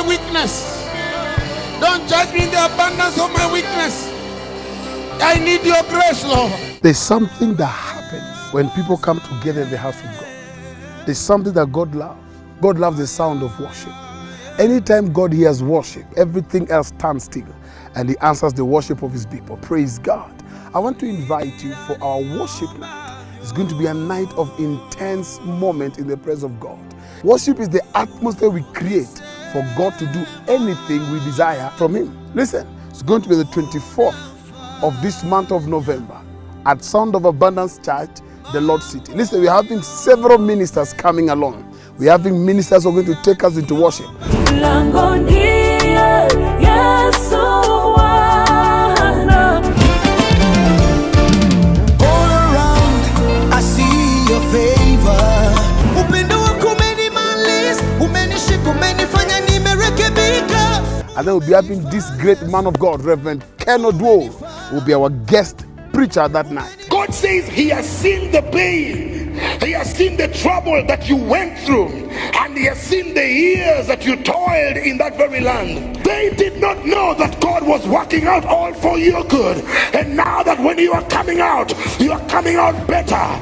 weakness. Don't judge me in the abundance of my weakness. I need your grace, Lord. There's something that happens when people come together in the house of God. There's something that God loves. God loves the sound of worship. Anytime God hears worship, everything else stands still, and He answers the worship of His people. Praise God. I want to invite you for our worship night. It's going to be a night of intense moment in the presence of God. Worship is the atmosphere we create for God to do anything we desire from Him. Listen, it's going to be the 24th of this month of November at Sound of Abundance Church, the Lord City. Listen, we're having several ministers coming along. We're having ministers who are going to take us into worship. And then we'll be having this great man of God, Reverend Ken Odwo, will be our guest preacher that night. God says He has seen the pain, He has seen the trouble that you went through, and He has seen the years that you toiled in that very land. They did not know that God was working out all for your good. And now that when you are coming out better, you are coming out greater,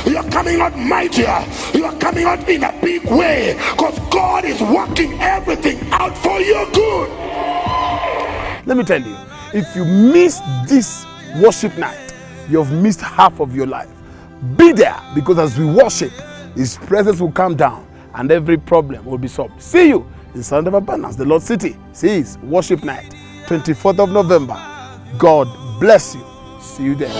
you are coming out mightier, you are coming out in a big way, because God is working everything out for your good. Let me tell you, if you miss this worship night, you've missed half of your life. Be there, because as we worship, His presence will come down and every problem will be solved. See you in Sound of Abundance, the Lord City. See you worship night, 24th of November. God bless you. See you there.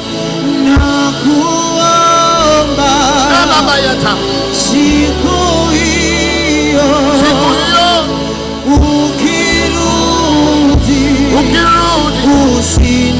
Usiniache,